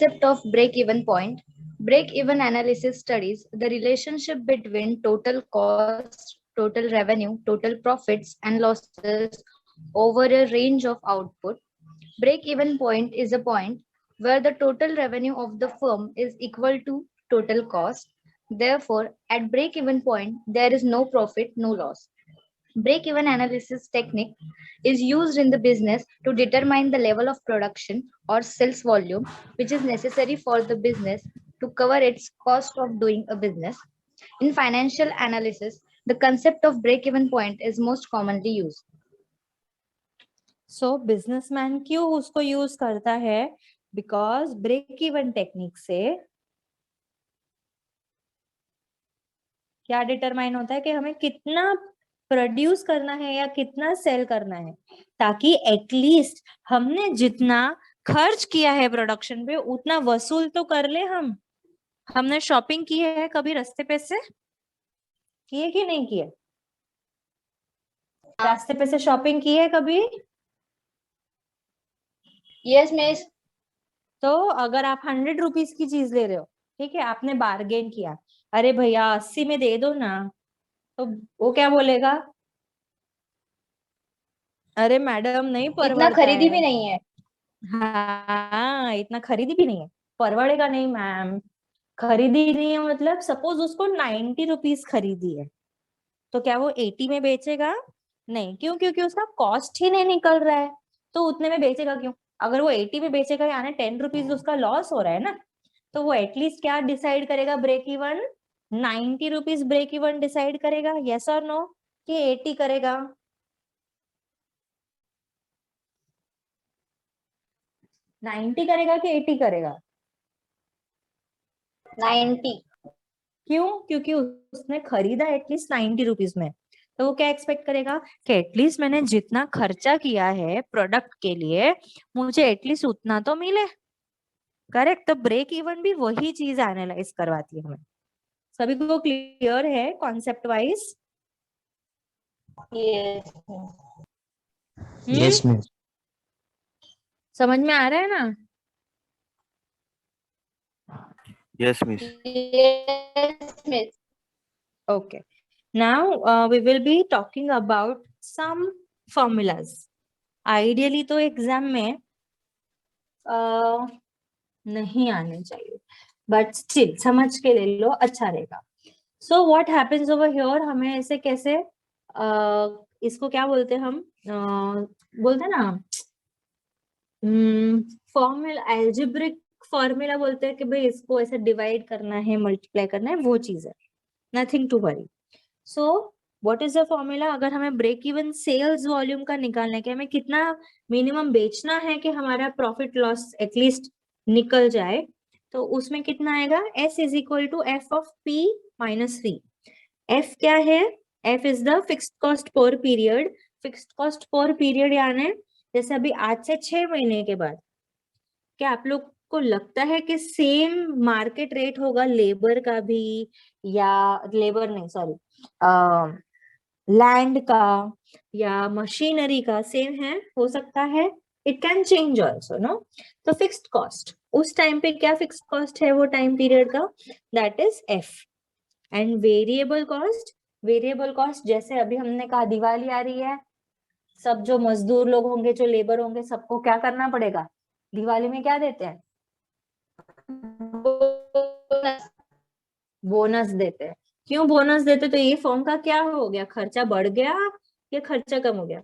Concept of break-even point. Break-even analysis studies the relationship between total cost, total revenue, total profits, and losses over a range of output. Break-even point is a point where the total revenue of the firm is equal to total cost. Therefore, at break-even point, there is no profit, no loss. Break-even analysis technique is used in the business to determine the level of production or sales volume which is necessary for the business to cover its cost of doing a business. In financial analysis, the concept of break-even point is most commonly used. So businessman क्यों उसको use करता है? Because break even technique से क्या determine होता है कि हमें कितना प्रोड्यूस करना है या कितना सेल करना है, ताकि एटलीस्ट हमने जितना खर्च किया है प्रोडक्शन पे उतना वसूल तो कर ले। हमने शॉपिंग की है कभी रास्ते पे से? किए कि नहीं किए? रास्ते पे से शॉपिंग की है कभी? Yes miss. तो अगर आप 100 रुपीज की चीज ले रहे हो, ठीक है, आपने बार्गेन किया, अरे भैया 80 में दे दो ना, तो वो क्या बोलेगा? अरे मैडम नहीं इतना परवड़ता खरीदी है। भी नहीं है। हाँ, इतना खरीदी भी नहीं है, परवड़ेगा नहीं मैम। खरीदी नहीं है मतलब सपोज उसको 90 रुपीज खरीदी है, तो क्या वो 80 में बेचेगा? नहीं, क्यों? क्योंकि उसका कॉस्ट ही नहीं निकल रहा है, तो उतने में बेचेगा क्यों? अगर वो 80 में बेचेगा यानी 10 रुपीज उसका लॉस हो रहा है ना, तो वो एटलीस्ट क्या डिसाइड करेगा? Break even 90 rupees break even decide करेगा, यस और नो? कि 80 करेगा? 90 करेगा कि 80 करेगा? 90। क्यों? क्योंकि उसने खरीदा एटलीस्ट 90 रुपीज में, तो वो क्या एक्सपेक्ट करेगा कि एटलीस्ट मैंने जितना खर्चा किया है प्रोडक्ट के लिए मुझे एटलीस्ट उतना तो मिले। करेक्ट? तो ब्रेक इवन भी वही चीज एनालाइज करवाती है हमें। सभी को क्लियर है concept wise? Yes. Yes miss. समझ में आ रहा है ना? Yes miss. Yes miss. Okay. Now we will be talking about some formulas. Ideally तो एग्जाम में नहीं आने चाहिए, बट स्टिल समझ के ले लो, अच्छा रहेगा। So what happens over here, हमें ऐसे कैसे इसको क्या बोलते हैं हम? बोलते हैं ना फॉर्मूला, एल्जेब्रिक फॉर्मूला बोलते हैं कि भाई इसको ऐसे डिवाइड करना है, मल्टीप्लाई करना है, वो चीज है, nothing to worry. So what is the formula? अगर हमें ब्रेक इवन सेल्स वॉल्यूम का निकालना है कि हमें कितना मिनिमम बेचना है कि हमारा प्रॉफिट लॉस एटलीस्ट निकल जाए, तो उसमें कितना आएगा? S is equal to F of P minus V। F क्या है? F is the fixed cost per period. Fixed cost per period यानी जैसे अभी आज से 6 महीने के बाद क्या आप लोग को लगता है कि सेम मार्केट रेट होगा लेबर का भी, या लेबर नहीं सॉरी लैंड का या मशीनरी का सेम है? हो सकता है, it can change also, no? तो फिक्स्ड कॉस्ट उस टाइम पे क्या फिक्स्ड कॉस्ट है वो टाइम पीरियड का? That is F. And variable cost, variable cost जैसे अभी हमने कहा दिवाली आ रही है, सब जो मजदूर लोग होंगे, जो लेबर होंगे, सबको क्या करना पड़ेगा? दिवाली में क्या देते हैं? बोनस देते हैं। क्यों बोनस देते? तो ये फॉर्म का क्या हो गया? खर्चा बढ़ गया या खर्चा कम हो गया?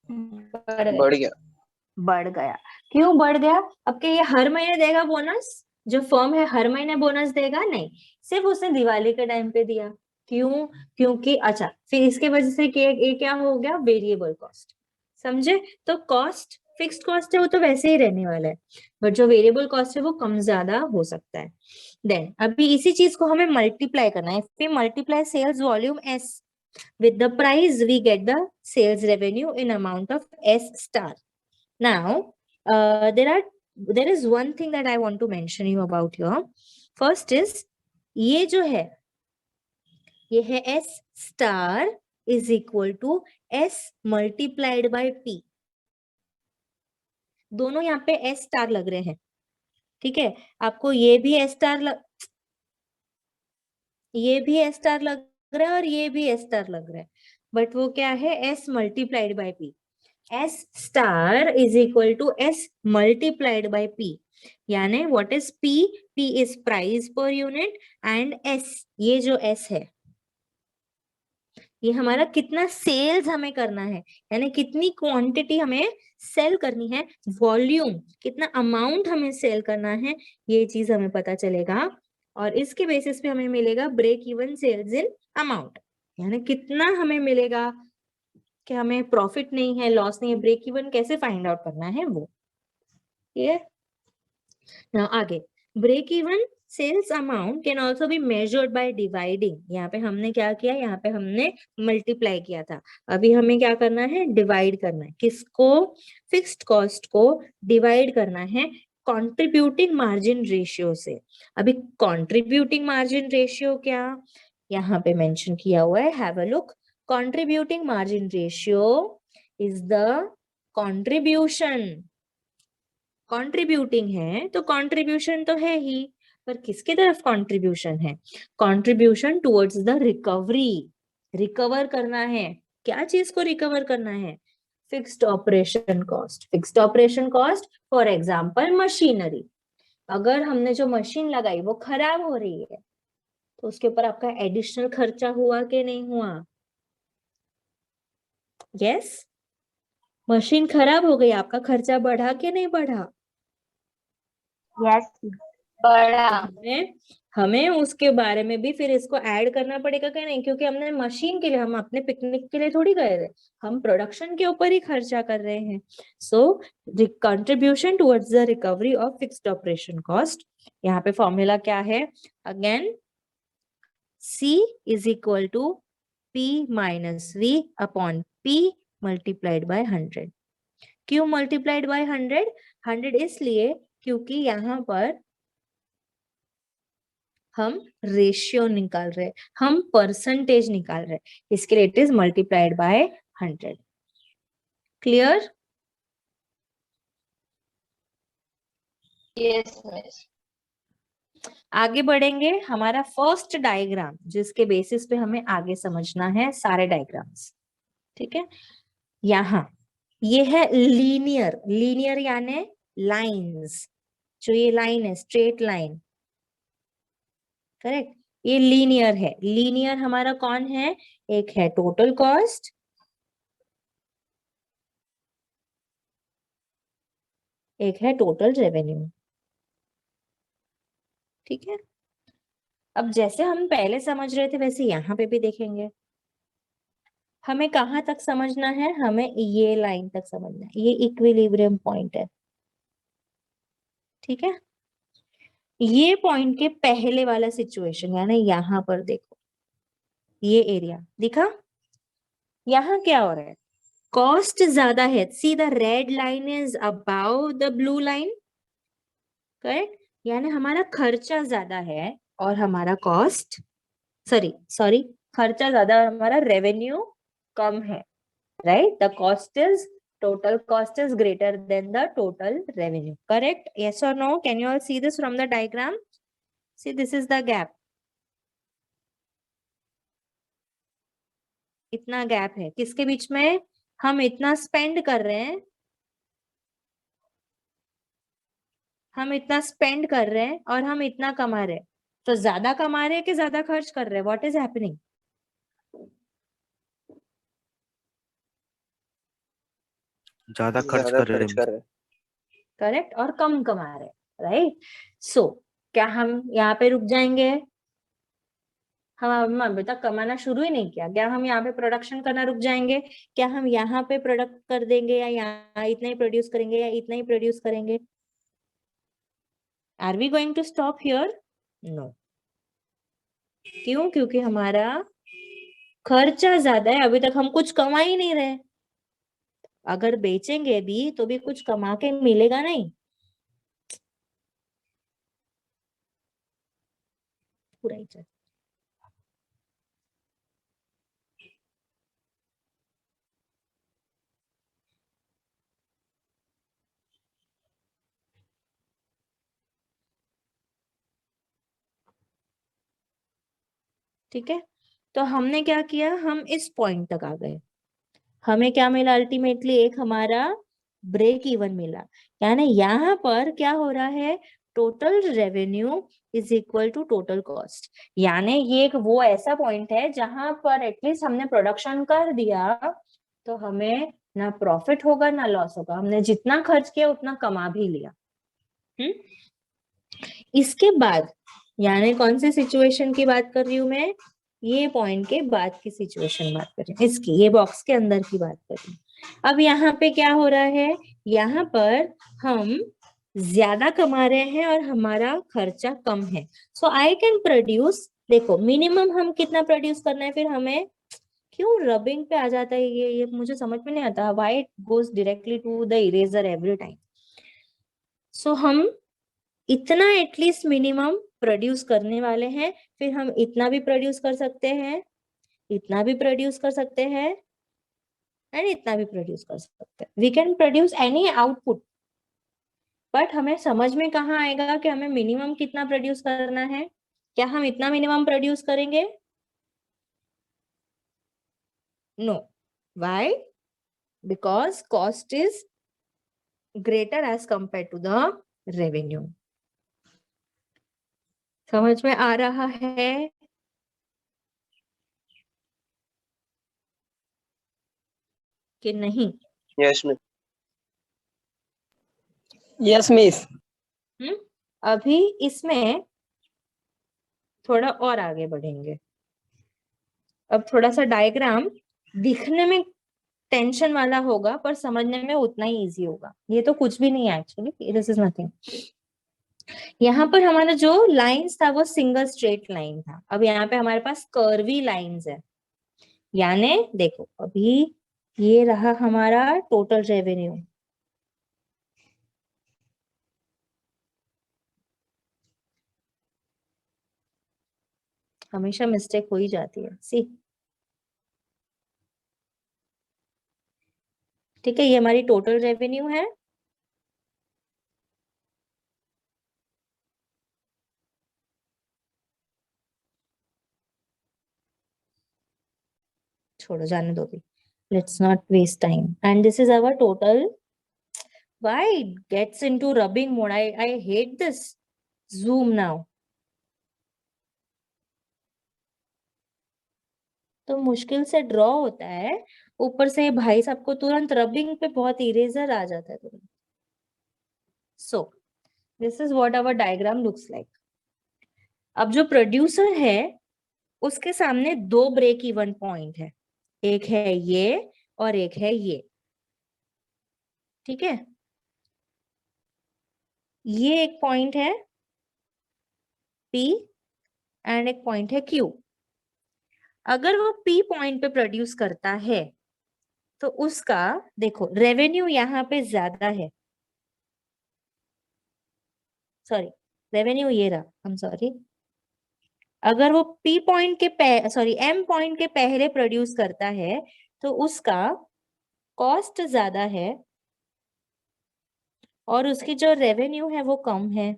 बढ़ गया। बढ़ गया। क्यों बढ़ गया? अब क्या ये हर महीने देगा बोनस? जो फर्म है हर महीने बोनस देगा? नहीं, सिर्फ उसने दिवाली के टाइम पे दिया। क्यों? क्योंकि अच्छा, फिर इसके वजह से ये क्या हो गया? Variable cost. समझे? तो कॉस्ट फिक्स्ड कॉस्ट है वो तो वैसे ही रहने वाला है, बट जो वेरिएबल कॉस्ट है वो कम ज्यादा हो सकता है। देन अभी इसी चीज को हमें मल्टीप्लाई करना है। फिर multiply sales volume S with the price, we get the sales revenue in amount of S star. Now, there is one thing that I want to mention you about here. First is ये जो है, ये है S star is equal to S multiplied by P. दोनों यहाँ पे S star लग रहे हैं, ठीक है। आपको ये भी एस स्टार ये भी एस स्टार लग रहा है और ये भी एस स्टार लग रहा है, बट वो क्या है, S multiplied by P. S star is equal to S multiplied by P, यानी what is P, P is price per unit and S, ये जो एस है ये हमारा कितना सेल्स हमें करना है, यानी कितनी क्वांटिटी हमें सेल करनी है, वॉल्यूम कितना अमाउंट हमें सेल करना है, ये चीज हमें पता चलेगा। और इसके बेसिस पे हमें मिलेगा break even sales in amount, यानी कितना हमें मिलेगा कि हमें प्रॉफिट नहीं है, लॉस नहीं है, ब्रेक इवन कैसे फाइंड आउट करना है वो। ये नाउ आगे, break even sales amount can also be measured by dividing. यहाँ पे हमने क्या किया, यहाँ पे हमने मल्टीप्लाई किया था, अभी हमें क्या करना है, डिवाइड करना है। किसको, फिक्स्ड कॉस्ट को डिवाइड करना है कंट्रीब्यूटिंग मार्जिन रेशियो से। अभी कंट्रीब्यूटिंग मार्जिन रेशियो क्या, यहाँ पे मेंशन किया हुआ है, have a look. Contributing margin ratio is the contribution, contributing है तो कंट्रीब्यूशन तो है ही, पर किसके तरफ कंट्रीब्यूशन है, contribution towards the recovery, recover करना है। क्या चीज को रिकवर करना है, fixed operation cost. Fixed operation cost for example machinery, अगर हमने जो मशीन लगाई वो खराब हो रही है तो उसके ऊपर आपका एडिशनल खर्चा हुआ कि नहीं हुआ, यस। मशीन खराब हो गई, आपका खर्चा बढ़ा कि नहीं बढ़ा, यस, बड़ा। हमें हमें उसके बारे में भी फिर इसको ऐड करना पड़ेगा कि नहीं, क्योंकि हमने मशीन के लिए, हम अपने पिकनिक के लिए थोड़ी गए थे, हम प्रोडक्शन के ऊपर ही खर्चा कर रहे हैं। So contribution towards the recovery of fixed operation cost, यहाँ पे फॉर्मूला क्या है, again C is equal to P minus V upon P multiplied by 100। क्यों मल्टीप्लाइड बाय 100, 100 इसलिए क्योंकि यहाँ पर हम रेशियो निकाल रहे, हम परसेंटेज निकाल रहे, इसके लिए it is multiplied by 100। Clear, yes miss. आगे बढ़ेंगे। हमारा फर्स्ट डायग्राम जिसके बेसिस पे हमें आगे समझना है सारे डायग्राम्स, ठीक है। यहाँ ये है लीनियर, लीनियर यानी लाइंस, जो ये लाइन है स्ट्रेट लाइन, करेक्ट, ये लीनियर है। लीनियर हमारा कौन है, एक है टोटल कॉस्ट, एक है टोटल रेवेन्यू, ठीक है। अब जैसे हम पहले समझ रहे थे वैसे यहाँ पे भी देखेंगे। हमें कहाँ तक समझना है, हमें ये लाइन तक समझना है, ये इक्विलिब्रियम पॉइंट है, ठीक है। ये पॉइंट के पहले वाला सिचुएशन यानी यहाँ पर देखो, ये एरिया दिखा, यहाँ क्या हो रहा है, कॉस्ट ज्यादा है, see the red line is about the blue line, correct, यानी हमारा खर्चा ज्यादा है और हमारा कॉस्ट, सॉरी सॉरी, खर्चा ज्यादा और हमारा रेवेन्यू कम है, right? The cost is, total cost is greater than the total revenue, correct? Yes or no? Can you all see this from the diagram? See, this is the gap. इतना gap है किसके बीच में, हम इतना spend कर रहे हैं, हम इतना स्पेंड कर रहे हैं और हम इतना कमा रहे हैं, तो ज्यादा कमा रहे हैं कि ज्यादा खर्च कर रहे हैं, व्हाट इज हैपनिंग, ज्यादा खर्च कर रहे हैं। करेक्ट, और कम कमा रहे हैं, राइट। सो क्या हम यहाँ पे रुक जाएंगे, हम अभी तक कमाना शुरू ही नहीं किया, क्या हम यहाँ पे प्रोडक्शन करना रुक जाएंगे, क्या हम यहाँ पे प्रोडक्ट कर देंगे या यहाँ इतना ही प्रोड्यूस करेंगे या इतना ही प्रोड्यूस करेंगे, are we going to stop here, no. क्यों, क्योंकि हमारा खर्चा ज्यादा है, अभी तक हम कुछ कमा ही नहीं रहे, अगर बेचेंगे भी तो भी कुछ कमा के मिलेगा नहीं, पूरा ही चल। ठीक है, तो हमने क्या किया, हम इस पॉइंट तक आ गए, हमें क्या मिला अल्टीमेटली, एक हमारा ब्रेक इवन मिला। यानी यहाँ पर क्या हो रहा है, total revenue is equal to total cost. यानी ये एक वो ऐसा पॉइंट है जहां पर एटलीस्ट हमने प्रोडक्शन कर दिया तो हमें ना प्रॉफिट होगा ना लॉस होगा, हमने जितना खर्च किया उतना कमा भी लिया। इसके बाद यानी कौन सी सिचुएशन की बात कर रही हूं मैं, ये पॉइंट के बाद की सिचुएशन बात कर रही हूँ, इसकी ये बॉक्स के अंदर की बात कर रही हूँ। अब यहाँ पे क्या हो रहा है, यहाँ पर हम ज्यादा कमा रहे हैं और हमारा खर्चा कम है। सो आई कैन प्रोड्यूस, देखो मिनिमम हम कितना प्रोड्यूस करना है, फिर हमें क्यों रबिंग पे आ जाता है ये मुझे समझ में नहीं आता, why it goes directly to the eraser every time. So हम इतना एटलीस्ट मिनिमम प्रोड्यूस करने वाले हैं, फिर हम इतना भी प्रोड्यूस कर सकते हैं, इतना भी प्रोड्यूस कर सकते हैं एंड इतना भी प्रोड्यूस कर सकते हैं। We can produce any output, but हमें समझ में कहाँ आएगा कि हमें मिनिमम कितना प्रोड्यूस करना है। क्या हम इतना मिनिमम प्रोड्यूस करेंगे? No. Why? Because cost is greater as compare to the revenue. समझ में आ रहा है कि नहीं? Yes miss. Yes miss. अभी इसमें थोड़ा और आगे बढ़ेंगे। अब थोड़ा सा डायग्राम दिखने में टेंशन वाला होगा पर समझने में उतना ही इजी होगा। ये तो कुछ भी नहीं है एक्चुअली, दिस इज नथिंग। यहाँ पर हमारा जो लाइंस था वो सिंगल स्ट्रेट लाइन था, अब यहाँ पे हमारे पास कर्वी लाइंस है। यानी देखो अभी ये रहा हमारा टोटल रेवेन्यू, हमेशा मिस्टेक हो ही जाती है सी। ठीक है, ये हमारी टोटल रेवेन्यू है। छोड़ो जाने दो भी, let's not waste time, and this is our total. Why it gets into rubbing mode? I hate this. Zoom now. तो मुश्किल से ड्रॉ होता है, ऊपर से भाई साहब को तुरंत रबिंग पे बहुत इरेजर आ जाता है तुरंत। So this is what our diagram looks like. अब जो प्रोड्यूसर है उसके सामने दो ब्रेक इवन पॉइंट है, एक है ये और एक है ये। ठीक है, ये एक पॉइंट है P एंड एक पॉइंट है Q। अगर वो P पॉइंट पे प्रोड्यूस करता है तो उसका देखो रेवेन्यू यहाँ पे ज्यादा है, सॉरी रेवेन्यू ये रहा, हम सॉरी। अगर वो P पॉइंट के सॉरी M पॉइंट के पहले प्रोड्यूस करता है तो उसका कॉस्ट ज्यादा है और उसकी जो रेवेन्यू है वो कम है।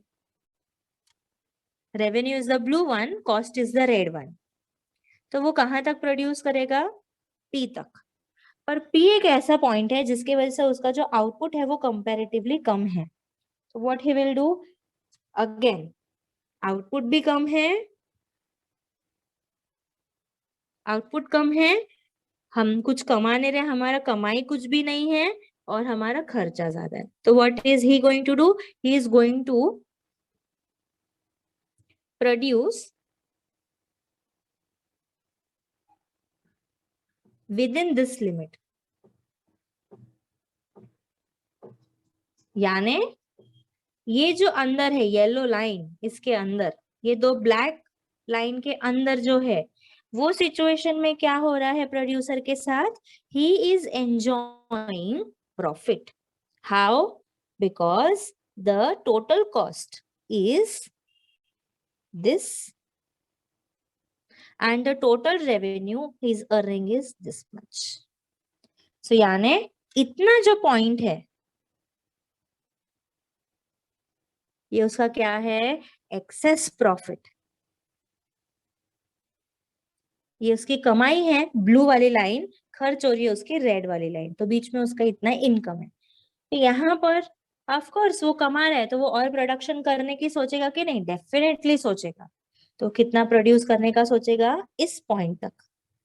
Revenue is the blue one, cost is the red one. तो वो कहां तक प्रोड्यूस करेगा? P तक। पर P एक ऐसा पॉइंट है जिसकी वजह से उसका जो आउटपुट है वो कंपैरेटिवली कम है। तो what he will do, again output भी कम है, आउटपुट कम है, हम कुछ कमा नहीं रहे, हमारा कमाई कुछ भी नहीं है और हमारा खर्चा ज्यादा है। तो what is he going to do, he is going to produce within this limit. यानी ये जो अंदर है येलो लाइन, इसके अंदर ये दो ब्लैक लाइन के अंदर जो है वो सिचुएशन में क्या हो रहा है प्रोड्यूसर के साथ, he is enjoying profit. How? Because the total cost is this and the total revenue he's earning is this much. So यानी इतना जो पॉइंट है ये उसका क्या है, एक्सेस प्रॉफिट। ये उसकी कमाई है ब्लू वाली लाइन, खर्च हो रही है उसकी रेड वाली लाइन, तो बीच में उसका इतना इनकम है। तो यहाँ पर ऑफ कोर्स वो कमा रहा है तो वो और प्रोडक्शन करने की सोचेगा कि नहीं, डेफिनेटली सोचेगा। तो कितना प्रोड्यूस करने का सोचेगा इस पॉइंट तक,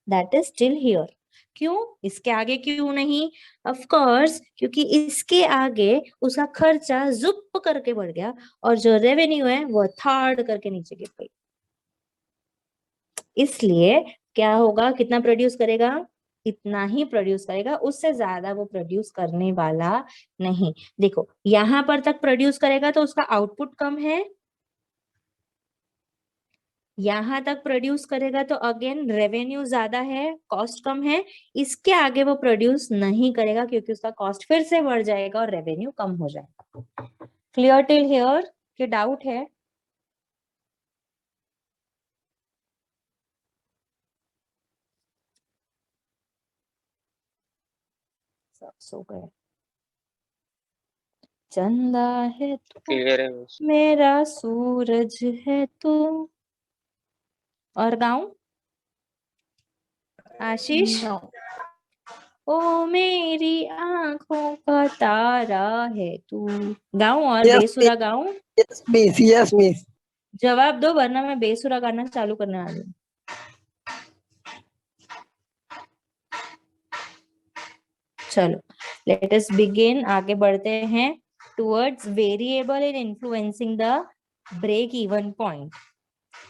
दैट इज स्टिल हियर। क्यों, इसके आगे क्यों नहीं? ऑफ कोर्स क्योंकि इसके आगे उसका खर्चा जुप करके बढ़ गया और जो रेवेन्यू है वो थर्ड करके नीचे गिर गई। इसलिए क्या होगा, कितना प्रोड्यूस करेगा, इतना ही प्रोड्यूस करेगा, उससे ज्यादा वो प्रोड्यूस करने वाला नहीं। देखो यहां पर तक प्रोड्यूस करेगा तो उसका आउटपुट कम है, यहां तक प्रोड्यूस करेगा तो अगेन रेवेन्यू ज्यादा है, कॉस्ट कम है। इसके आगे वो प्रोड्यूस नहीं करेगा क्योंकि उसका कॉस्ट फिर से बढ़ जाएगा और रेवेन्यू कम हो जाएगा। Clear till here? क्या डाउट है? सब सो गए। चंदा है तू, क्लियर है मिस। मेरा सूरज है तू। और गाऊं आशीष? No. ओ मेरी आंखों का तारा है तू। गाऊं और Yes, बेसुरा गाऊं? yes, miss. Yes, miss. जवाब दो वरना मैं बेसुरा गाना चालू करने वाली हूँ। चलो लेट अस बिगिन, आगे बढ़ते हैं towards variable in influencing the break even point.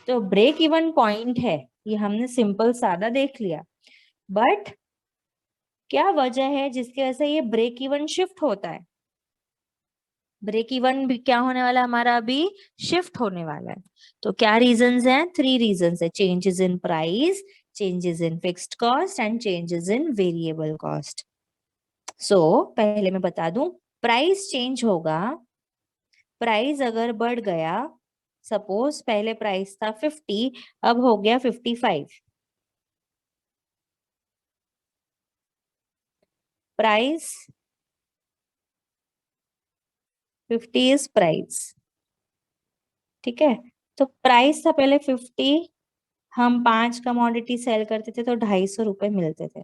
तो ब्रेक इवन पॉइंट है ये हमने सिंपल सादा देख लिया, बट क्या वजह है जिसकी वजह से ये ब्रेक इवन शिफ्ट होता है? ब्रेक इवन भी क्या होने वाला है हमारा, अभी शिफ्ट होने वाला है। तो क्या रीजंस हैं? 3 रीजंस है, changes in price, changes in fixed cost and changes in variable cost. So पहले मैं बता दूं, प्राइस चेंज होगा, प्राइस अगर बढ़ गया, सपोज पहले प्राइस था 50 अब हो गया 55, प्राइस 50 इज प्राइस, ठीक है। तो प्राइस था पहले 50, हम 5 कमोडिटी सेल करते थे तो 250 रुपए मिलते थे।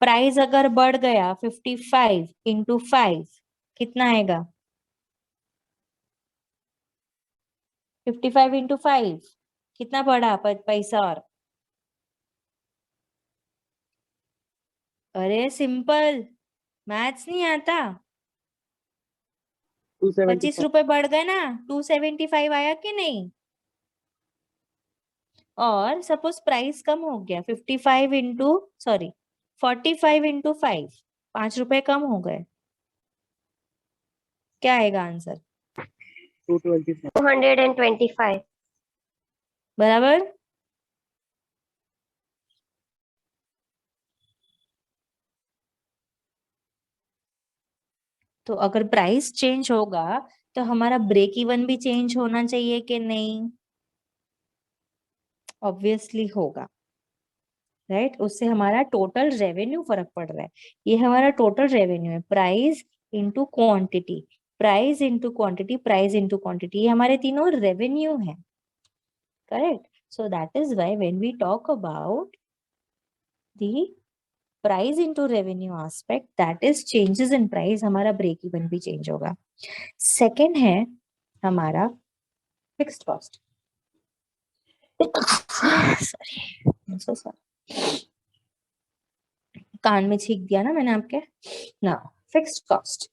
प्राइस अगर बढ़ गया 55 इंटू 5 कितना आएगा? 55 इंटू 5 कितना पड़ा पैसा? और अरे सिंपल, मैथ्स नहीं आता। 25 रुपए बढ़ गए ना, 275 आया कि नहीं? और सपोज प्राइस कम हो गया 55 इंटू सॉरी 45 इंटू 5, 5 रुपए कम हो गए, क्या आएगा आंसर? 225. बराबर। तो अगर प्राइस चेंज होगा तो हमारा ब्रेक इवन भी चेंज होना चाहिए कि नहीं? ऑब्वियसली होगा, राइट। उससे हमारा टोटल रेवेन्यू फर्क पड़ रहा है। ये हमारा टोटल रेवेन्यू है, price into quantity, price into quantity, price into quantity, ये हमारे तीनों रेवेन्यू है, correct. So that is why when we talk about the price into revenue aspect, that is changes in price, हमारा break even भी change होगा। Second है हमारा fixed cost. Sorry, कान में छींक दिया ना मैंने आपके ना। फिक्स्ड कॉस्ट,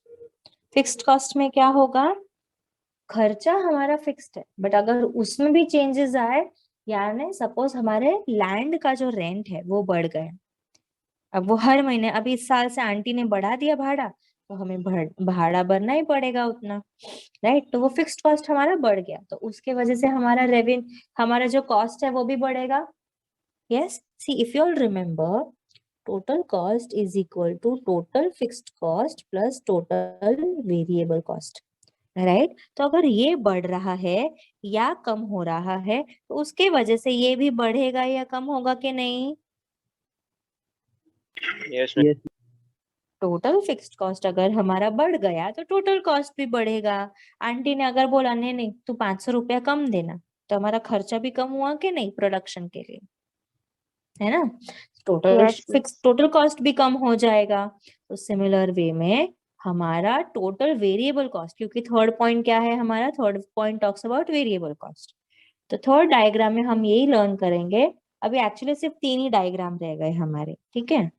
फिक्स्ड कॉस्ट में क्या होगा, खर्चा हमारा फिक्स्ड है बट अगर उसमें भी चेंजेस आए, यानी सपोज हमारे लैंड का जो रेंट है वो बढ़ गया, अब वो हर महीने, अभी इस साल से आंटी ने बढ़ा दिया भाड़ा तो हमें भाड़ा भरना ही पड़ेगा उतना, राइट। तो वो फिक्स्ड कॉस्ट हमारा बढ़ गया, तो उसके वजह से हमारा हमारा जो कॉस्ट है वो भी बढ़ेगा। Yes, see if you all remember, total cost is equal to total fixed cost plus total variable cost, right? तो अगर ये बढ़ रहा है या कम हो रहा है तो उसके वजह से ये भी बढ़ेगा या कम होगा कि नहीं? Yes, miss. Total fixed cost अगर हमारा बढ़ गया तो टोटल कॉस्ट भी बढ़ेगा। आंटी ने अगर बोला नहीं नहीं तू 500 रुपया कम देना, तो हमारा खर्चा भी कम हुआ कि नहीं प्रोडक्शन के लिए, है ना। Total Yes, fix total cost भी कम हो जाएगा। तो सिमिलर वे में हमारा टोटल वेरिएबल कॉस्ट, क्योंकि थर्ड पॉइंट क्या है हमारा, third point talks about variable cost. तो थर्ड डायग्राम में हम यही लर्न करेंगे। अभी एक्चुअली सिर्फ 3 ही डायग्राम रह गए हमारे, ठीक है।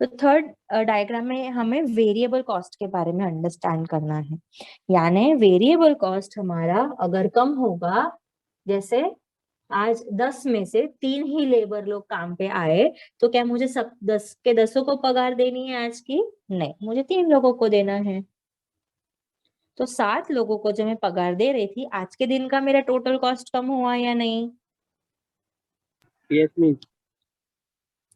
तो थर्ड डायग्राम में हमें वेरिएबल कॉस्ट के बारे में अंडरस्टैंड करना है। यानी वेरिएबल कॉस्ट हमारा अगर कम होगा, जैसे आज 10 में से 3 ही लेबर लोग काम पे आए, तो क्या मुझे सब 10 के 10 को पगार देनी है आज की? नहीं, मुझे 3 लोगों को देना है। तो 7 लोगों को जो मैं पगार दे रही थी, आज के दिन का मेरा टोटल कॉस्ट कम हुआ या नहीं? Yes, miss.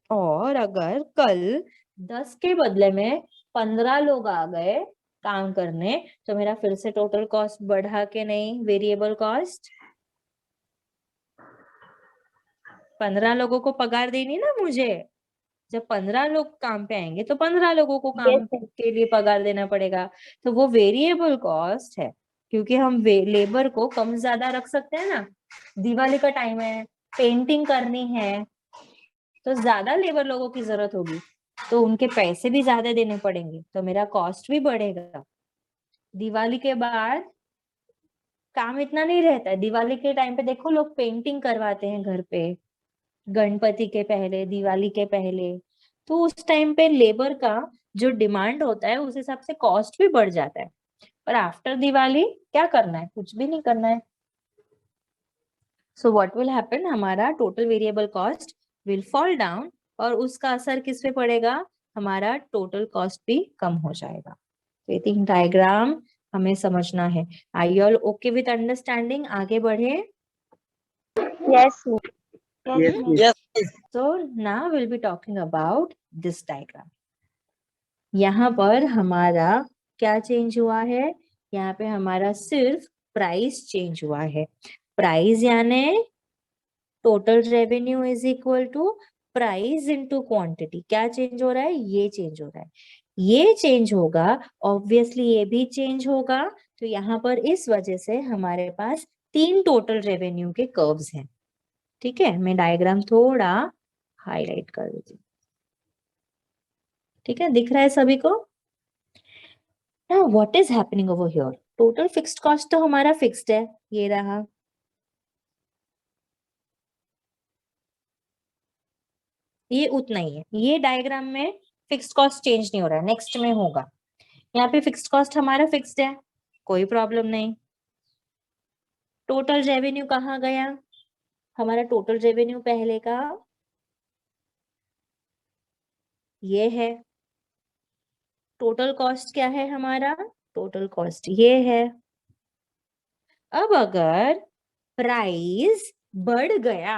और अगर कल 10 के बदले में 15 लोग आ गए काम करने, तो मेरा फिर से टोटल कॉस्ट बढ़ा के नहीं, वेरिएबल कॉस्ट? 15 लोगों को पगार देनी ना मुझे। जब 15 लोग काम पे आएंगे तो 15 लोगों को काम के लिए पगार देना पड़ेगा। तो वो वेरिएबल कॉस्ट है, क्योंकि हम लेबर को कम ज्यादा रख सकते हैं ना। दिवाली का टाइम है, पेंटिंग करनी है, तो ज्यादा लेबर लोगों की जरूरत होगी, तो उनके पैसे भी ज्यादा देने पड़ेंगे, तो मेरा कॉस्ट भी बढ़ेगा। दिवाली के बाद काम इतना नहीं रहता है। दिवाली के टाइम पे देखो, लोग पेंटिंग करवाते हैं घर पे, गणपति के पहले, दिवाली के पहले। तो उस टाइम पे लेबर का जो डिमांड होता है, उस हिसाब से कॉस्ट भी बढ़ जाता है। पर आफ्टर दिवाली क्या करना है? कुछ भी नहीं करना है। सो व्हाट विल हैपन, हमारा total variable cost will fall down, और उसका असर किस पे पड़ेगा? हमारा टोटल कॉस्ट भी कम हो जाएगा। तो ये 3 डायग्राम हमें समझना है। Are you all okay with understanding? आगे बढ़े। yes, Yes, miss. Yes, miss. So now we'll be talking about this diagram. यहाँ पर हमारा क्या चेंज हुआ है? यहाँ पे हमारा सिर्फ प्राइस चेंज हुआ है। प्राइस यानी total revenue is equal to price into quantity. क्या चेंज हो रहा है? ये चेंज हो रहा है। ये चेंज होगा, ऑब्वियसली ये भी चेंज होगा। तो यहाँ पर इस वजह से हमारे पास 3 टोटल रेवेन्यू के कर्व्स हैं। ठीक है, मैं डायग्राम थोड़ा हाईलाइट कर देती हूँ। ठीक है, दिख रहा है सभी को? Now what is happening over here? Total fixed cost तो हमारा फिक्स्ड है, ये रहा। ये उतना ही है। ये डायग्राम में फिक्स्ड कॉस्ट चेंज नहीं हो रहा है, नेक्स्ट में होगा। यहाँ पे फिक्स्ड कॉस्ट हमारा फिक्स्ड है, कोई प्रॉब्लम नहीं। टोटल रेवेन्यू कहाँ गया? हमारा टोटल रेवेन्यू पहले का ये है। टोटल कॉस्ट क्या है हमारा? टोटल कॉस्ट ये है। अब अगर प्राइस बढ़ गया,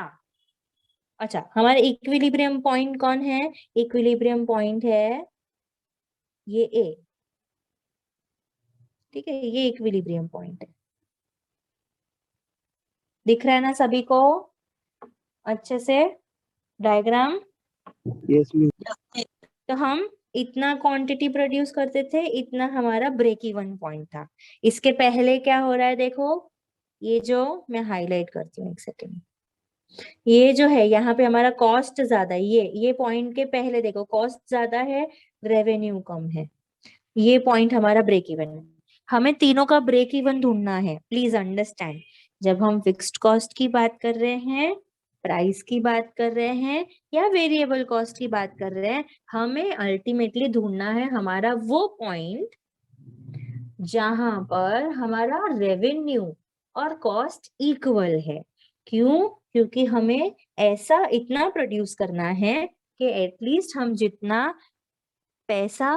अच्छा, हमारा इक्विलिब्रियम पॉइंट कौन है? इक्विलिब्रियम पॉइंट है ये ए। ठीक है, ये इक्विलिब्रियम पॉइंट है। दिख रहा है ना सभी को अच्छे से डायग्राम? Yes, miss. तो हम इतना क्वांटिटी प्रोड्यूस करते थे, इतना हमारा ब्रेक इवन पॉइंट था। इसके पहले क्या हो रहा है देखो, ये जो मैं हाईलाइट करती हूँ, एक सेकेंड। ये जो है यहाँ पे हमारा कॉस्ट ज्यादा है। ये पॉइंट के पहले देखो, कॉस्ट ज्यादा है, रेवेन्यू कम है। ये पॉइंट हमारा ब्रेक इवन है। हमें तीनों का ब्रेक इवन ढूंढना है। प्लीज अंडरस्टैंड, जब हम फिक्स्ड कॉस्ट की बात कर रहे हैं, प्राइस की बात कर रहे हैं, या वेरिएबल कॉस्ट की बात कर रहे हैं, हमें अल्टीमेटली ढूंढना है हमारा वो पॉइंट जहां पर हमारा रेवेन्यू और कॉस्ट इक्वल है। क्यों? क्योंकि हमें ऐसा इतना प्रोड्यूस करना है कि एटलीस्ट हम जितना पैसा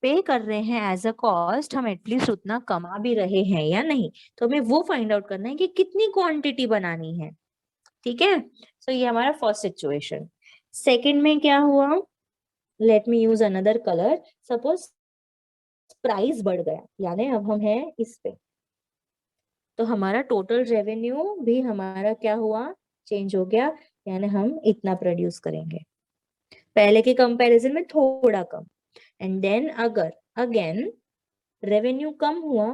पे कर रहे हैं एज अ कॉस्ट, हम एटलीस्ट उतना कमा भी रहे हैं या नहीं। तो हमें वो फाइंड आउट करना है कि कितनी क्वांटिटी बनानी है। ठीक है, सो ये हमारा फर्स्ट सिचुएशन। सेकंड में क्या हुआ? Let me use another colour. Suppose price बढ़ गया, यानी अब हम हैं इस पे, तो हमारा टोटल रेवेन्यू भी हमारा क्या हुआ? चेंज हो गया। यानी हम इतना प्रोड्यूस करेंगे, पहले के कंपैरिजन में थोड़ा कम। एंड देन अगर अगेन रेवेन्यू कम हुआ,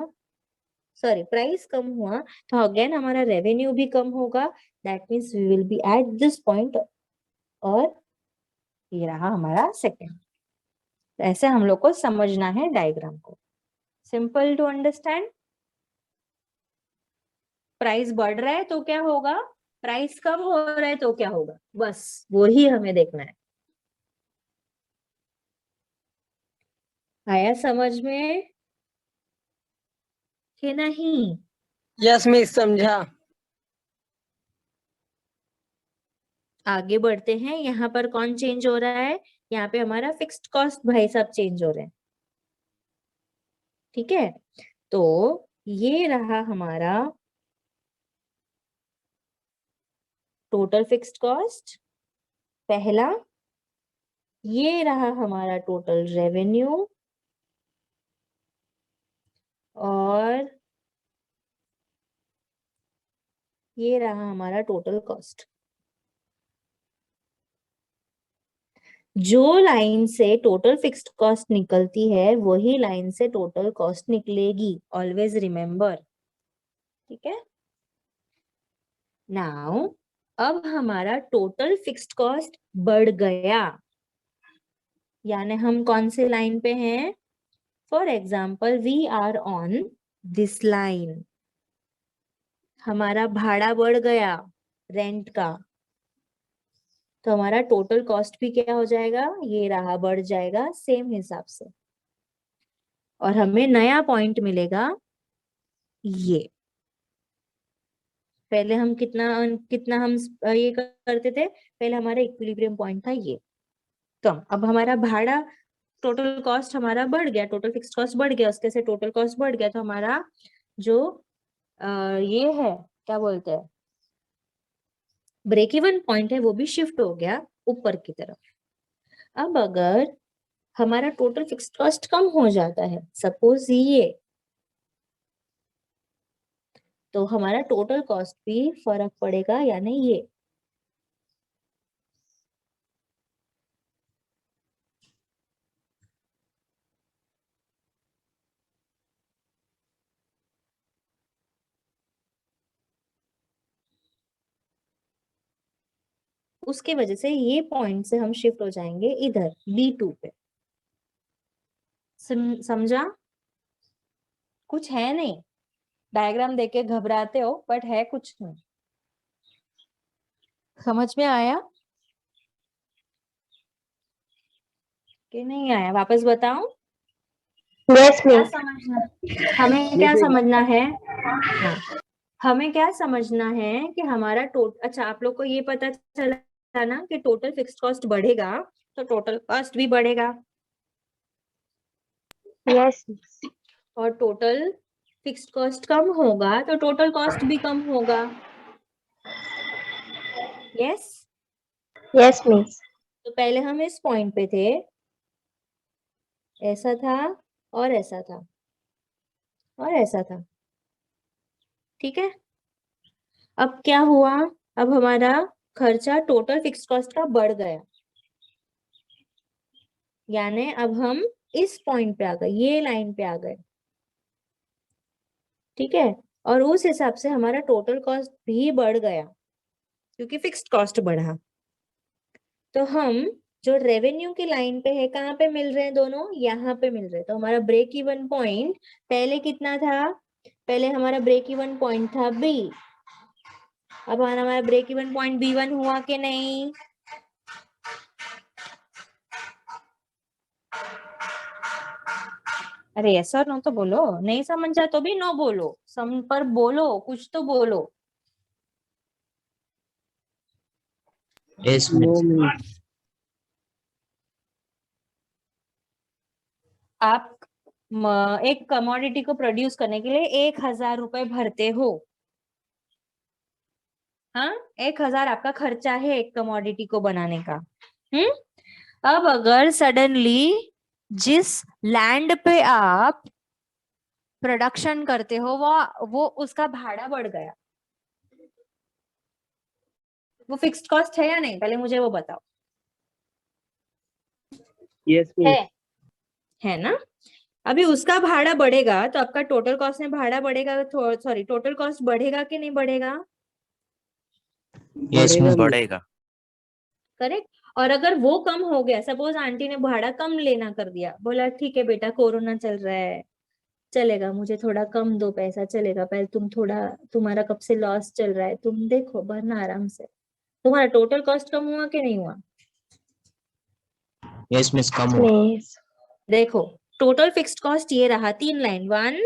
सॉरी प्राइस कम हुआ, तो अगेन हमारा रेवेन्यू भी कम होगा। That means we will be at this point और ये रहा हमारा सेकंड। ऐसे हम लोग को समझना है डायग्राम को। Simple to understand. प्राइस बढ़ रहा है तो क्या होगा, प्राइस कम हो रहा है तो क्या होगा, बस वो ही हमें देखना है। आया समझ में कि नहीं? यस मिस, समझा। आगे बढ़ते हैं। यहाँ पर कौन चेंज हो रहा है, यहाँ पे हमारा फिक्स्ड कॉस्ट भाई साहब चेंज हो रहे हैं। ठीक है, तो ये रहा हमारा टोटल फिक्स्ड कॉस्ट पहला, ये रहा हमारा टोटल रेवेन्यू, और ये रहा हमारा टोटल कॉस्ट। जो लाइन से टोटल फिक्स्ड कॉस्ट निकलती है वही लाइन से टोटल कॉस्ट निकलेगी, ऑलवेज रिमेम्बर। ठीक है, नाउ अब हमारा टोटल फिक्स्ड कॉस्ट बढ़ गया, यानी हम कौन से लाइन पे हैं, for example we are on this line. हमारा भाड़ा बढ़ गया रेंट का, तो हमारा टोटल कॉस्ट भी क्या हो जाएगा, ये रहा, बढ़ जाएगा सेम हिसाब से। और हमें नया पॉइंट मिलेगा ये। पहले हम कितना कितना हम ये करते थे, पहले हमारा इक्विलिब्रियम पॉइंट था ये कम। अब हमारा भाड़ा टोटल कॉस्ट हमारा बढ़ गया, टोटल फिक्स्ड कॉस्ट बढ़ गया, उसके से टोटल कॉस्ट बढ़ गया, तो हमारा जो ये है क्या बोलते हैं ब्रेक इवन पॉइंट है वो भी शिफ्ट हो गया ऊपर की तरफ। अब अगर हमारा टोटल फिक्स्ड कॉस्ट कम हो जाता है, सपोज ये, तो हमारा टोटल कॉस्ट भी फर्क पड़ेगा, यानी ये। उसके वजह से ये पॉइंट से हम शिफ्ट हो जाएंगे इधर B2 पे। समझा? कुछ है नहीं, डायग्राम देख के घबराते हो, बट है कुछ नहीं। समझ में आया कि नहीं आया? वापस बताऊं? क्या समझना, हमें क्या समझना है? हाँ, हमें क्या समझना है कि हमारा अच्छा, आप लोग को ये पता चला ना कि टोटल फिक्स्ड कॉस्ट बढ़ेगा तो टोटल कॉस्ट भी बढ़ेगा। यस। और टोटल फिक्स्ड कॉस्ट कम होगा तो टोटल कॉस्ट भी कम होगा। Yes yes miss. तो पहले हम इस पॉइंट पे थे, ऐसा था और ऐसा था और ऐसा था। ठीक है, अब क्या हुआ, अब हमारा खर्चा टोटल फिक्स्ड कॉस्ट का बढ़ गया, यानी अब हम इस पॉइंट पे आ गए, ये लाइन पे आ गए। ठीक है, और उस हिसाब से हमारा टोटल कॉस्ट भी बढ़ गया क्योंकि फिक्स्ड कॉस्ट बढ़ा। तो हम जो रेवेन्यू की लाइन पे है, कहाँ पे मिल रहे हैं दोनों, यहाँ पे मिल रहे हैं। तो हमारा ब्रेक इवन पॉइंट पहले कितना था, पहले हमारा ब्रेक इवन पॉइंट था B। अब हमारा ब्रेक इवन पॉइंट B1 हुआ कि नहीं? अरे यस और नो तो बोलो, नहीं समझा तो भी नो बोलो, पर बोलो, कुछ तो बोलो। Yes no miss. मिस। आप एक कमोडिटी को प्रोड्यूस करने के लिए 1000 रुपए भरते हो। हाँ, 1000 आपका खर्चा है एक कमोडिटी को बनाने का। अब अगर सडनली जिस लैंड पे आप प्रोडक्शन करते हो वो उसका भाड़ा बढ़ गया, वो फिक्स्ड कॉस्ट है या नहीं, पहले मुझे वो बताओ। Yes miss. है ना? अभी उसका भाड़ा बढ़ेगा तो आपका टोटल कॉस्ट में भाड़ा बढ़ेगा, सॉरी टोटल कॉस्ट बढ़ेगा कि नहीं बढ़ेगा? यस मिस, बढ़ेगा। बढ़ेगा। करेक्ट। और अगर वो कम हो गया, सपोज आंटी ने भाड़ा कम लेना कर दिया, बोला ठीक है बेटा कोरोना चल रहा है, चलेगा, मुझे थोड़ा कम दो पैसा, चलेगा, पहले तुम थोड़ा, तुम्हारा कब से लॉस चल रहा है, तुम देखो भरना आराम से, तुम्हारा टोटल कॉस्ट कम हुआ कि नहीं हुआ? यस मिस, कम हुआ। देखो टोटल फिक्स्ड कॉस्ट ये रहा, 3 लाइन, 1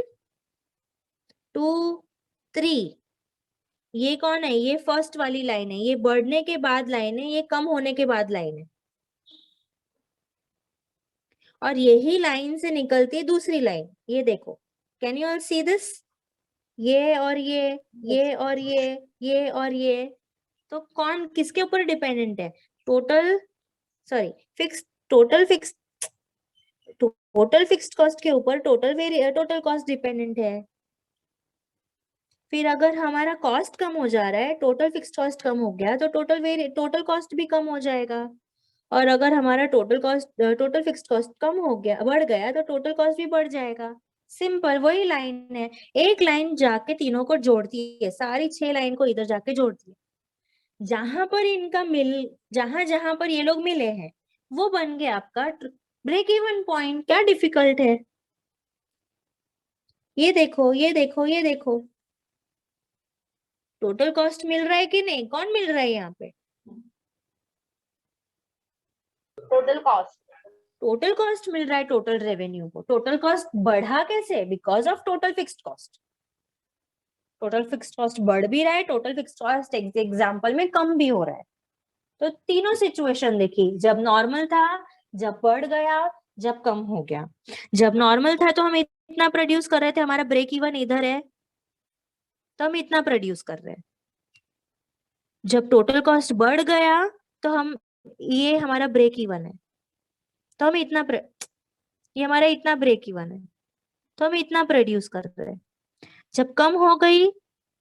2 3। ये कौन है? ये फर्स्ट वाली लाइन है, ये बढ़ने के बाद लाइन है, ये कम होने के बाद लाइन है, और यही लाइन से निकलती है दूसरी लाइन। ये देखो, can you all see this? ये और ये और ये और ये, तो कौन किसके ऊपर डिपेंडेंट है? Total sorry fix total fix total fixed cost के ऊपर टोटल कॉस्ट डिपेंडेंट है। फिर अगर हमारा कॉस्ट कम हो जा रहा है, टोटल फिक्स्ड कॉस्ट कम हो गया, तो टोटल कॉस्ट भी कम हो जाएगा। और अगर हमारा टोटल फिक्स्ड कॉस्ट कम हो गया, बढ़ गया, तो टोटल कॉस्ट भी बढ़ जाएगा। सिंपल, वही लाइन है, एक लाइन जाके तीनों को जोड़ती है, सारी 6 लाइन को इधर जाके जोड़ती है। जहां पर इनका जहां पर ये लोग मिले हैं, वो बन गया आपका ब्रेक इवन पॉइंट। क्या डिफिकल्ट है? ये देखो, ये देखो, ये देखो, टोटल कॉस्ट मिल रहा है कि नहीं? कौन मिल रहा है यहाँ पे? टोटल कॉस्ट मिल रहा है टोटल रेवेन्यू को। टोटल कॉस्ट बढ़ा कैसे? Because of total fixed cost. Total fixed cost बढ़ भी रहा है, टोटल फिक्स्ड कॉस्ट एग्जाम्पल में कम भी हो रहा है। तो तीनों सिचुएशन देखी, जब नॉर्मल था, जब बढ़ गया, जब कम हो गया। जब नॉर्मल था तो हम इतना प्रोड्यूस कर रहे थे, हमारा ब्रेक इवन इधर है, तो हम इतना प्रोड्यूस कर रहे हैं। जब टोटल कॉस्ट बढ़ गया तो हम, ये हमारा ब्रेक इवन है, तो हम इतना ये हमारा इतना ब्रेक इवन है, तो हम इतना प्रोड्यूस कर रहे हैं। जब कम हो गई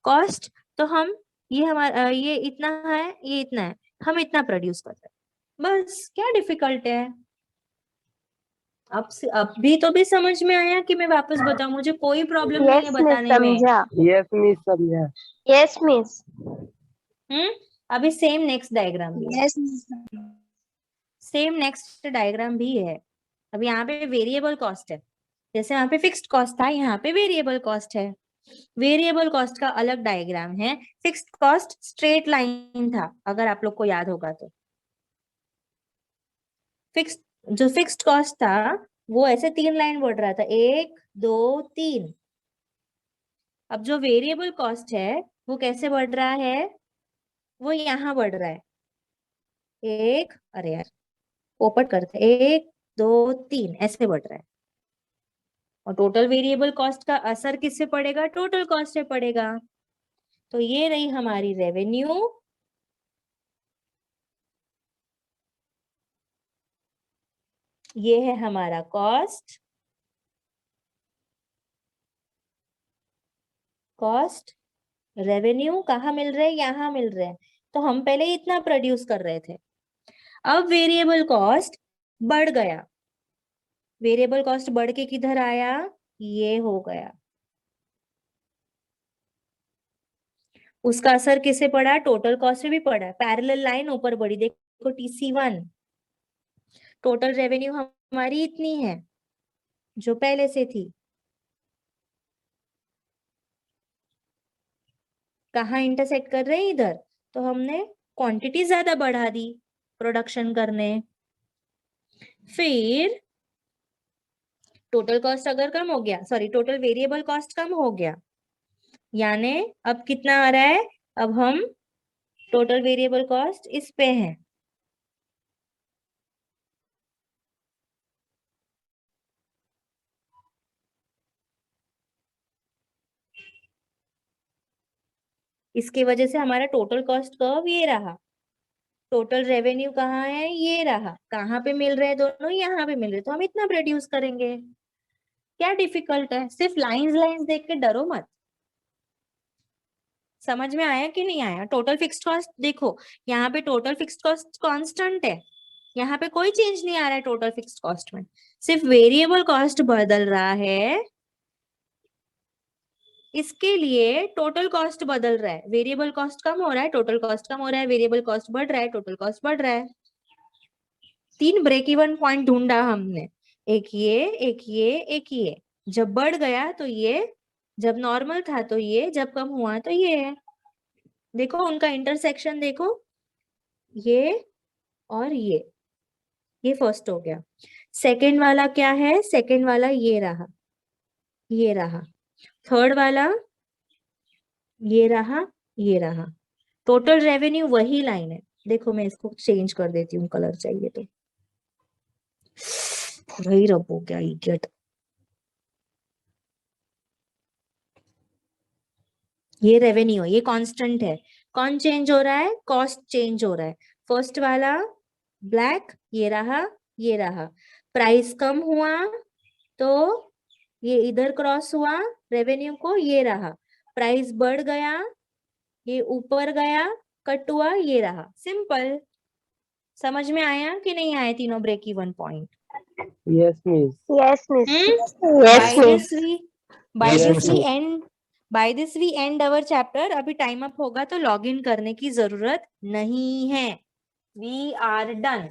कॉस्ट, तो हम, ये हमारा ये इतना है, ये इतना है, हम इतना प्रोड्यूस कर रहे हैं। बस, क्या डिफिकल्ट है? अब भी तो भी समझ में आया कि मैं वापस बताऊं? मुझे कोई प्रॉब्लम नहीं है बताने में। यस मिस, समझा। Yes miss. अभी सेम नेक्स्ट डायग्राम भी है, सेम नेक्स्ट डायग्राम भी है। अब यहाँ पे वेरिएबल कॉस्ट है, जैसे यहाँ पे फिक्स्ड कॉस्ट था, यहाँ पे वेरिएबल कॉस्ट है। वेरिएबल कॉस्ट का अलग डायग्राम है, फिक्स्ड कॉस्ट स्ट्रेट लाइन था, अगर आप लोग को याद होगा तो। जो फिक्स्ड कॉस्ट था वो ऐसे 3 लाइन बढ़ रहा था, 1 2 3। अब जो वेरिएबल कॉस्ट है वो कैसे बढ़ रहा है? वो यहाँ बढ़ रहा है, अरे यार पोपट करते, 1 2 3 ऐसे बढ़ रहा है। और टोटल वेरिएबल कॉस्ट का असर किससे पड़ेगा? टोटल कॉस्ट से पड़ेगा। तो ये रही हमारी रेवेन्यू, ये है हमारा कॉस्ट, रेवेन्यू कहाँ मिल रहे हैं? यहाँ मिल रहे हैं। तो हम पहले इतना प्रोड्यूस कर रहे थे, अब वेरिएबल कॉस्ट बढ़ गया, वेरिएबल कॉस्ट बढ़ के किधर आया? ये हो गया। उसका असर किसे पड़ा? टोटल कॉस्ट से भी पड़ा। पैरेलल लाइन ऊपर बढ़ी, देखो TC1, टोटल रेवेन्यू हमारी इतनी है जो पहले से थी, कहाँ इंटरसेक्ट कर रहे हैं? इधर। तो हमने क्वांटिटी ज्यादा बढ़ा दी प्रोडक्शन करने। फिर टोटल कॉस्ट अगर कम हो गया, सॉरी टोटल वेरिएबल कॉस्ट कम हो गया, यानी अब कितना आ रहा है? अब हम टोटल वेरिएबल कॉस्ट इस पे है, इसकी वजह से हमारा टोटल कॉस्ट कर्व ये रहा। टोटल रेवेन्यू कहाँ है? ये रहा। कहाँ पे मिल रहे हैं दोनों? यहाँ पे मिल रहे, तो हम इतना प्रोड्यूस करेंगे। क्या डिफिकल्ट है? सिर्फ लाइंस देख के डरो मत। समझ में आया कि नहीं आया? टोटल फिक्स्ड कॉस्ट देखो, यहाँ पे टोटल फिक्स्ड कॉस्ट कांस्टेंट है, यहाँ पे कोई चेंज नहीं आ रहा है टोटल फिक्स्ड कॉस्ट में, सिर्फ वेरिएबल कॉस्ट बदल रहा है। इसके लिए टोटल कॉस्ट बदल रहा है, वेरिएबल कॉस्ट कम हो रहा है, टोटल कॉस्ट कम हो रहा है, वेरिएबल कॉस्ट बढ़ रहा है, टोटल कॉस्ट बढ़ रहा है। 3 ब्रेक इवन पॉइंट ढूंढा हमने, एक ये, एक ये, एक ये। जब बढ़ गया तो ये, जब नॉर्मल था तो ये, जब कम हुआ तो ये है। देखो उनका इंटरसेक्शन देखो, ये और ये फर्स्ट हो गया। सेकंड वाला क्या है? सेकंड वाला ये रहा, ये रहा। थर्ड वाला ये रहा, ये रहा। टोटल रेवेन्यू वही लाइन है। देखो मैं इसको चेंज कर देती हूँ, कलर चाहिए तो। पूरा ही रब हो गया, इडियट। ये रेवेन्यू, ये कांस्टेंट है। कौन चेंज हो रहा है? कॉस्ट चेंज हो रहा है। फर्स्ट वाला ब्लैक, ये रहा, ये रहा। प्राइस कम हुआ तो ये इधर क्रॉस हुआ रेवेन्यू को, ये रहा। प्राइस बढ़ गया, ये ऊपर गया, कट हुआ, ये रहा। सिंपल। समझ में आया कि नहीं आया तीनों break even point? Yes miss. Yes, miss. By Yes, this miss. by this we end our chapter. अभी टाइम अप होगा तो लॉग इन करने की जरूरत नहीं है। We are done.